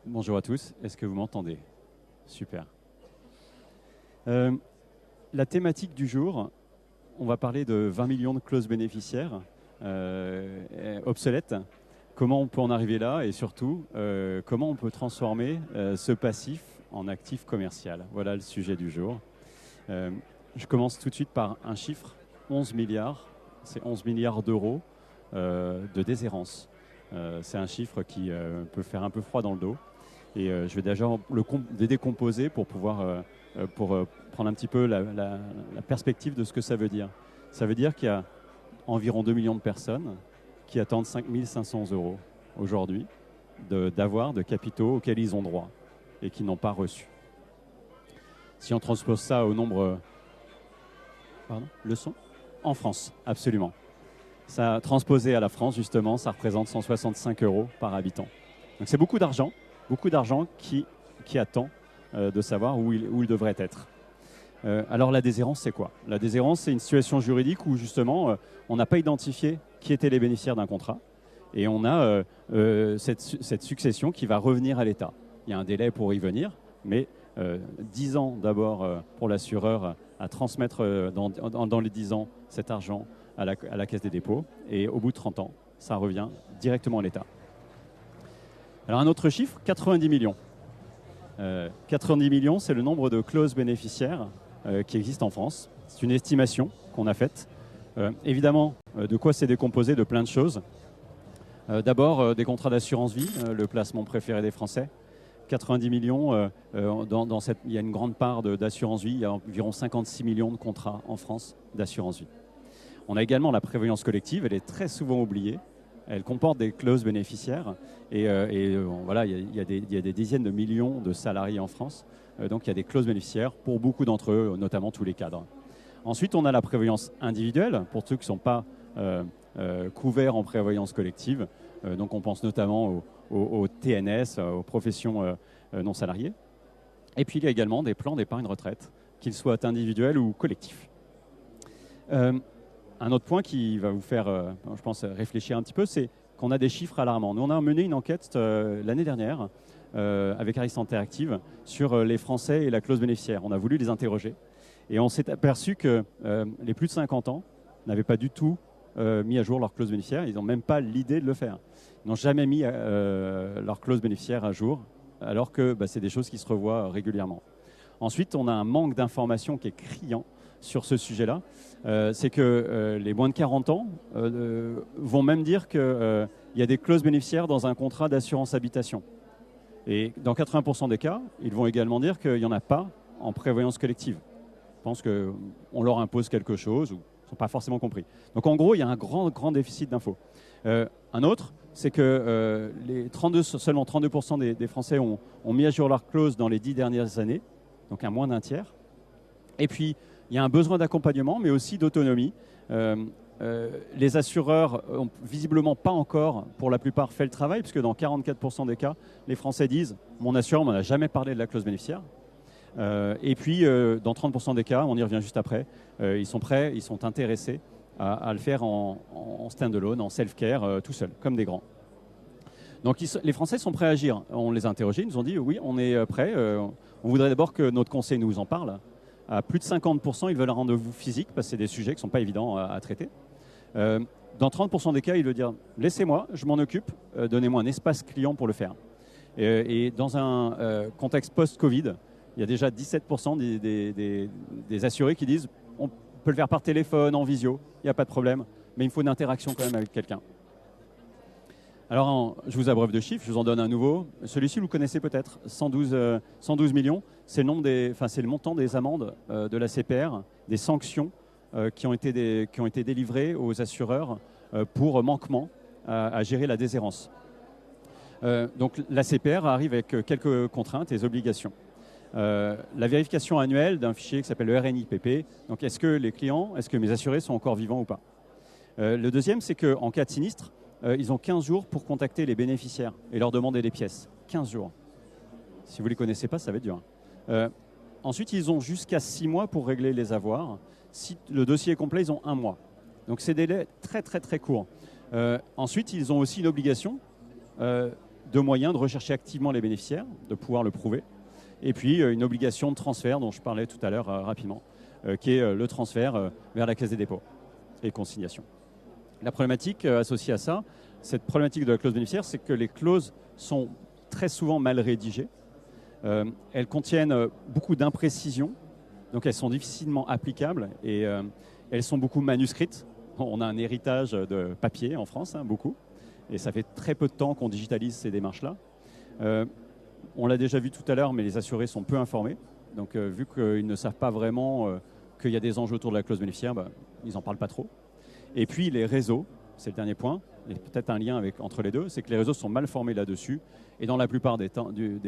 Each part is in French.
Bonjour à tous, est-ce que vous m'entendez? Super. La thématique du jour, on va parler de 20 millions de clauses bénéficiaires obsolètes. Comment on peut en arriver là et surtout, comment on peut transformer ce passif en actif commercial. Voilà le sujet du jour. Je commence tout de suite par un chiffre, 11 milliards. C'est 11 milliards d'euros de déshérence. C'est un chiffre qui peut faire un peu froid dans le dos. Et je vais déjà le décomposer pour pouvoir prendre un petit peu la perspective de ce que ça veut dire. Ça veut dire qu'il y a environ 2 millions de personnes qui attendent 5 500 € aujourd'hui d'avoir de capitaux auxquels ils ont droit et qui n'ont pas reçu. Si on transpose ça au nombre... Pardon, le son ? En France, absolument. Ça, transposé à la France, justement, ça représente 165 € par habitant. Donc c'est beaucoup d'argent qui attend de savoir où il devrait être. Alors la déshérence, c'est quoi? La déshérence, c'est une situation juridique où justement, on n'a pas identifié qui étaient les bénéficiaires d'un contrat et on a cette succession qui va revenir à l'État. Il y a un délai pour y venir, mais 10 ans d'abord pour l'assureur à transmettre dans les 10 ans cet argent à la Caisse des dépôts et au bout de 30 ans, ça revient directement à l'État. Alors un autre chiffre, 90 millions. 90 millions, c'est le nombre de clauses bénéficiaires qui existent en France. C'est une estimation qu'on a faite. Évidemment, de quoi c'est décomposé? De plein de choses. D'abord, des contrats d'assurance vie, le placement préféré des Français. 90 millions, il y a une grande part d'assurance vie. Il y a environ 56 millions de contrats en France d'assurance vie. On a également la prévoyance collective, elle est très souvent oubliée. Elle comporte des clauses bénéficiaires voilà, il y a des dizaines de millions de salariés en France. Donc il y a des clauses bénéficiaires pour beaucoup d'entre eux, notamment tous les cadres. Ensuite, on a la prévoyance individuelle pour ceux qui ne sont pas couverts en prévoyance collective. Donc on pense notamment au TNS, aux professions non salariées. Et puis il y a également des plans d'épargne retraite, qu'ils soient individuels ou collectifs. Un autre point qui va vous faire, je pense, réfléchir un petit peu, c'est qu'on a des chiffres alarmants. Nous, on a mené une enquête l'année dernière avec Harris Interactive sur les Français et la clause bénéficiaire. On a voulu les interroger et on s'est aperçu que les plus de 50 ans n'avaient pas du tout mis à jour leur clause bénéficiaire. Ils n'ont même pas l'idée de le faire. Ils n'ont jamais mis leur clause bénéficiaire à jour, alors que c'est des choses qui se revoient régulièrement. Ensuite, on a un manque d'information qui est criant sur ce sujet-là. C'est que les moins de 40 ans vont même dire qu'il y a des clauses bénéficiaires dans un contrat d'assurance habitation. Et dans 80% des cas, ils vont également dire qu'il n'y en a pas en prévoyance collective. Je pense qu'on leur impose quelque chose ou ils ne sont pas forcément compris. Donc en gros, il y a un grand déficit d'infos. Un autre, c'est que seulement 32% des Français ont mis à jour leur clause dans les 10 dernières années, donc à moins d'un tiers. Et puis, il y a un besoin d'accompagnement, mais aussi d'autonomie. Les assureurs n'ont visiblement pas encore, pour la plupart, fait le travail, puisque dans 44% des cas, les Français disent « mon assureur ne m'en a jamais parlé de la clause bénéficiaire ». Et puis, dans 30% des cas, on y revient juste après, ils sont prêts, ils sont intéressés à le faire en stand-alone, en self-care, tout seul, comme des grands. Donc les Français sont prêts à agir. On les a interrogés, ils nous ont dit « oui, on est prêts, on voudrait d'abord que notre conseil nous en parle ». À plus de 50%, ils veulent un rendez-vous physique parce que c'est des sujets qui ne sont pas évidents à traiter. Dans 30% des cas, ils veulent dire « laissez-moi, je m'en occupe, donnez-moi un espace client pour le faire ». Et dans un contexte post-Covid, il y a déjà 17% des assurés qui disent « on peut le faire par téléphone, en visio, il n'y a pas de problème, mais il me faut une interaction quand même avec quelqu'un ». Alors, je vous abreuve de chiffres, je vous en donne un nouveau. Celui-ci, vous le connaissez peut-être, 112 millions. C'est le montant des amendes de la CPR, des sanctions qui ont été délivrées aux assureurs pour manquement à gérer la déshérence. Donc, la CPR arrive avec quelques contraintes et obligations. La vérification annuelle d'un fichier qui s'appelle le RNIPP. Donc, est-ce que mes assurés sont encore vivants ou pas? Le deuxième, c'est qu'en cas de sinistre, ils ont 15 jours pour contacter les bénéficiaires et leur demander les pièces. 15 jours. Si vous ne les connaissez pas, ça va être dur. Ensuite, ils ont jusqu'à 6 mois pour régler les avoirs. Si le dossier est complet, ils ont 1 mois. Donc, c'est des délais très, très, très courts. Ensuite, ils ont aussi une obligation de moyens de rechercher activement les bénéficiaires, de pouvoir le prouver. Et puis, une obligation de transfert dont je parlais tout à l'heure rapidement, qui est le transfert vers la Caisse des dépôts et consignation. La problématique associée à ça, cette problématique de la clause bénéficiaire, c'est que les clauses sont très souvent mal rédigées. Elles contiennent beaucoup d'imprécisions, donc elles sont difficilement applicables et elles sont beaucoup manuscrites. On a un héritage de papier en France, beaucoup, et ça fait très peu de temps qu'on digitalise ces démarches-là. On l'a déjà vu tout à l'heure, mais les assurés sont peu informés. Donc, vu qu'ils ne savent pas vraiment qu'il y a des enjeux autour de la clause bénéficiaire, ils n'en parlent pas trop. Et puis, les réseaux, c'est le dernier point, et peut-être un lien entre les deux, c'est que les réseaux sont mal formés là-dessus. Et dans la plupart des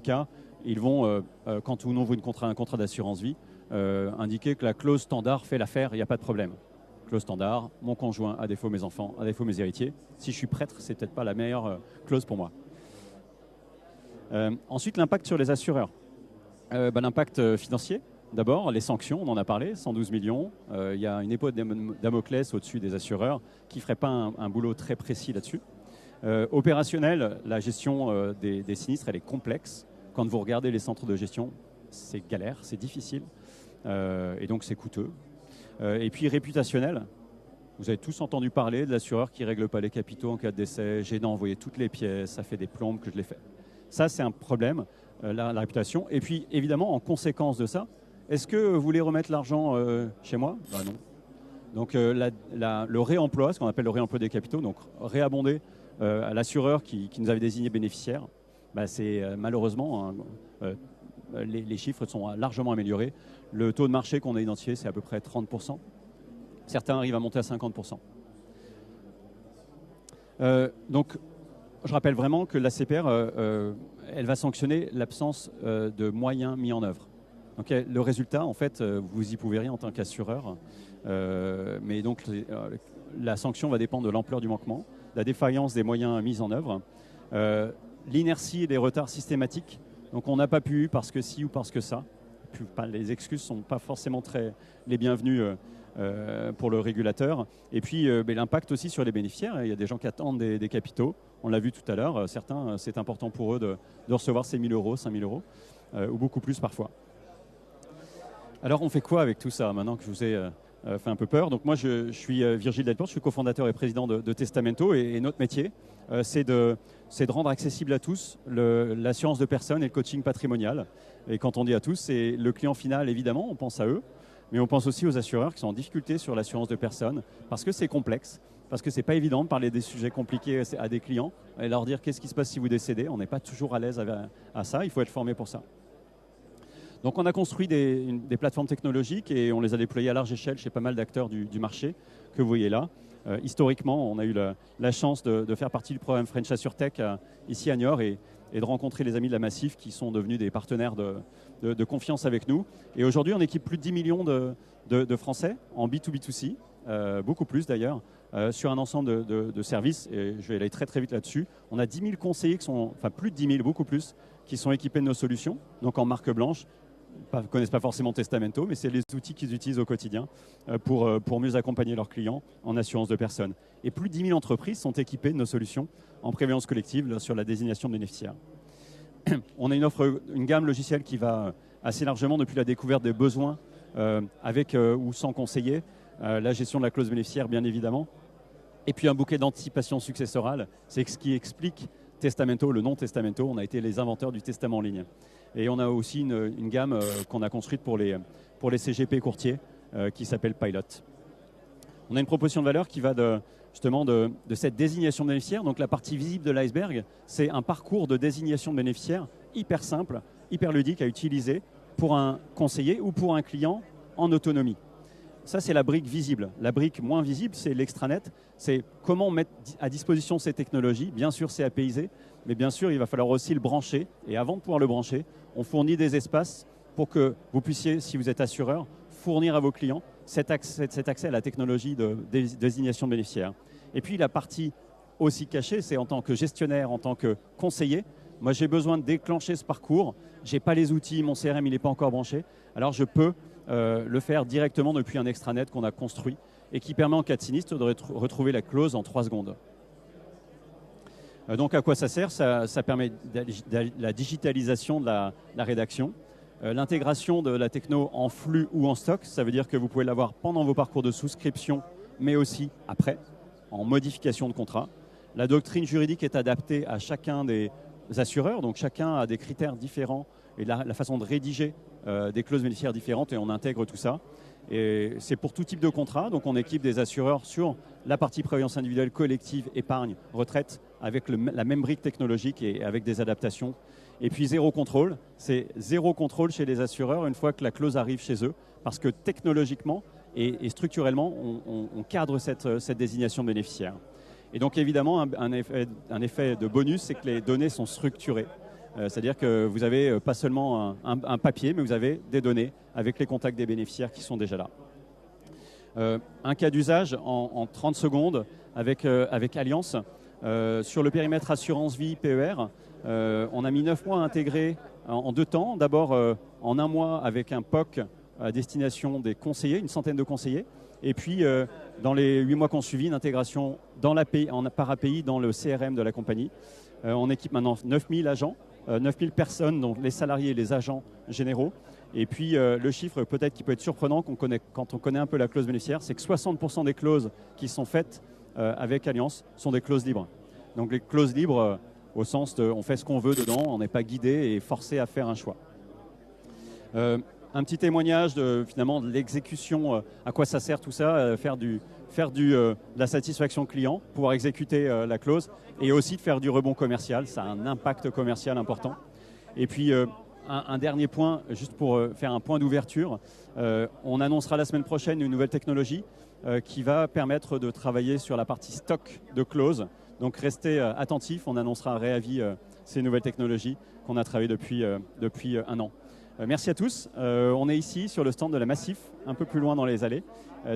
cas, ils vont, quand on ouvre un contrat d'assurance vie, indiquer que la clause standard fait l'affaire, il n'y a pas de problème. Clause standard, mon conjoint, à défaut mes enfants, à défaut mes héritiers. Si je suis prêtre, c'est peut-être pas la meilleure clause pour moi. Ensuite, l'impact sur les assureurs. L'impact financier, d'abord, les sanctions, on en a parlé, 112 millions. Il y a une épée de Damoclès au-dessus des assureurs qui ne ferait pas un boulot très précis là-dessus. Opérationnel, la gestion des sinistres, elle est complexe. Quand vous regardez les centres de gestion, c'est galère, c'est difficile et donc c'est coûteux. Et puis réputationnel, vous avez tous entendu parler de l'assureur qui ne règle pas les capitaux en cas de décès. J'ai d'envoyer toutes les pièces, ça fait des plombes que je les fais. Ça, c'est un problème, la réputation. Et puis, évidemment, en conséquence de ça, est-ce que vous voulez remettre l'argent chez moi ? Non. Donc, le réemploi, ce qu'on appelle le réemploi des capitaux, donc réabonder à l'assureur qui nous avait désigné bénéficiaire, c'est malheureusement, les chiffres sont largement améliorés. Le taux de marché qu'on a identifié, c'est à peu près 30%. Certains arrivent à monter à 50%. Donc, je rappelle vraiment que la CPR, elle va sanctionner l'absence de moyens mis en œuvre. Donc, le résultat, en fait, vous y pouvez rien en tant qu'assureur. Mais donc, la sanction va dépendre de l'ampleur du manquement, de la défaillance des moyens mis en œuvre, l'inertie et les retards systématiques. Donc, on n'a pas pu parce que ci ou parce que ça. Les excuses ne sont pas forcément les bienvenues pour le régulateur. Et puis, l'impact aussi sur les bénéficiaires. Il y a des gens qui attendent des capitaux. On l'a vu tout à l'heure. Certains, c'est important pour eux de recevoir ces 1 000 euros, 5 000 euros, ou beaucoup plus parfois. Alors, on fait quoi avec tout ça, maintenant que je vous ai fait un peu peur? Donc, moi, je suis Virgile Delporte, je suis cofondateur et président de Testamento. Et notre métier, c'est de rendre accessible à tous l'assurance de personnes et le coaching patrimonial. Et quand on dit à tous, c'est le client final, évidemment, on pense à eux. Mais on pense aussi aux assureurs qui sont en difficulté sur l'assurance de personnes parce que c'est complexe, parce que ce n'est pas évident de parler des sujets compliqués à des clients et leur dire qu'est-ce qui se passe si vous décédez. On n'est pas toujours à l'aise à ça, il faut être formé pour ça. Donc on a construit des plateformes technologiques et on les a déployées à large échelle chez pas mal d'acteurs du marché que vous voyez là. Historiquement, on a eu la chance de faire partie du programme French AssureTech ici à Niort et de rencontrer les amis de la Massif qui sont devenus des partenaires de confiance avec nous. Et aujourd'hui, on équipe plus de 10 millions de Français en B2B2C, beaucoup plus d'ailleurs, sur un ensemble de services. Et je vais aller très très vite là-dessus. On a 10 000 conseillers plus de 10 000, beaucoup plus, qui sont équipés de nos solutions, donc en marque blanche. Ils ne connaissent pas forcément Testamento, mais c'est les outils qu'ils utilisent au quotidien pour mieux accompagner leurs clients en assurance de personnes. Et plus de 10 000 entreprises sont équipées de nos solutions en prévoyance collective sur la désignation de bénéficiaires. On a une gamme logicielle qui va assez largement depuis la découverte des besoins avec ou sans conseiller, la gestion de la clause bénéficiaire bien évidemment, et puis un bouquet d'anticipation successorale, c'est ce qui explique Testamento, le nom Testamento. On a été les inventeurs du testament en ligne. Et on a aussi une gamme qu'on a construite pour les CGP courtiers qui s'appelle Pilot. On a une proposition de valeur qui va justement de cette désignation de bénéficiaire. Donc la partie visible de l'iceberg, c'est un parcours de désignation de bénéficiaire hyper simple, hyper ludique à utiliser pour un conseiller ou pour un client en autonomie. Ça, c'est la brique visible. La brique moins visible, c'est l'extranet. C'est comment mettre à disposition ces technologies. Bien sûr, c'est APIsé, mais bien sûr, il va falloir aussi le brancher. Et avant de pouvoir le brancher, on fournit des espaces pour que vous puissiez, si vous êtes assureur, fournir à vos clients cet accès à la technologie de désignation de bénéficiaires. Et puis, la partie aussi cachée, c'est en tant que gestionnaire, en tant que conseiller, moi, j'ai besoin de déclencher ce parcours. Je n'ai pas les outils, mon CRM, il n'est pas encore branché. Alors, je peux le faire directement depuis un extranet qu'on a construit et qui permet en cas de sinistre de retrouver la clause en 3 secondes. Donc à quoi ça sert? Ça permet la digitalisation de la rédaction, l'intégration de la techno en flux ou en stock. Ça veut dire que vous pouvez l'avoir pendant vos parcours de souscription, mais aussi après, en modification de contrat. La doctrine juridique est adaptée à chacun des assureurs, donc chacun a des critères différents et la façon de rédiger des clauses bénéficiaires différentes, et on intègre tout ça. Et c'est pour tout type de contrat, donc on équipe des assureurs sur la partie prévoyance individuelle, collective, épargne, retraite, avec la même brique technologique et avec des adaptations. Et puis zéro contrôle, c'est zéro contrôle chez les assureurs une fois que la clause arrive chez eux, parce que technologiquement et structurellement, on cadre cette désignation de bénéficiaire. Et donc évidemment, un effet de bonus, c'est que les données sont structurées. C'est-à-dire que vous n'avez pas seulement un papier, mais vous avez des données avec les contacts des bénéficiaires qui sont déjà là. Un cas d'usage en 30 secondes avec Allianz. Sur le périmètre assurance vie PER, on a mis 9 mois à intégrer en 2 temps. D'abord en 1 mois avec un POC à destination des conseillers, une centaine de conseillers. Et puis dans les 8 mois qu'on suivi, une intégration par API dans le CRM de la compagnie. On équipe maintenant 9000 agents. 9000 personnes, donc les salariés et les agents généraux. Et puis le chiffre peut-être qui peut être surprenant quand on connaît un peu la clause bénéficiaire, c'est que 60% des clauses qui sont faites avec Allianz sont des clauses libres. Donc les clauses libres au sens de on fait ce qu'on veut dedans, on n'est pas guidé et forcé à faire un choix. Un petit témoignage finalement de l'exécution, à quoi ça sert tout ça, faire de la satisfaction client, pouvoir exécuter la clause et aussi de faire du rebond commercial. Ça a un impact commercial important. Et puis un dernier point, juste pour faire un point d'ouverture, on annoncera la semaine prochaine une nouvelle technologie qui va permettre de travailler sur la partie stock de clauses. Donc restez attentifs, on annoncera à réavis ces nouvelles technologies qu'on a travaillées depuis 1 an. Merci à tous. On est ici sur le stand de la Massif, un peu plus loin dans les allées.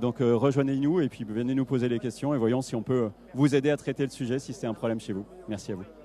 Donc rejoignez-nous et puis venez nous poser les questions et voyons si on peut vous aider à traiter le sujet si c'est un problème chez vous. Merci à vous.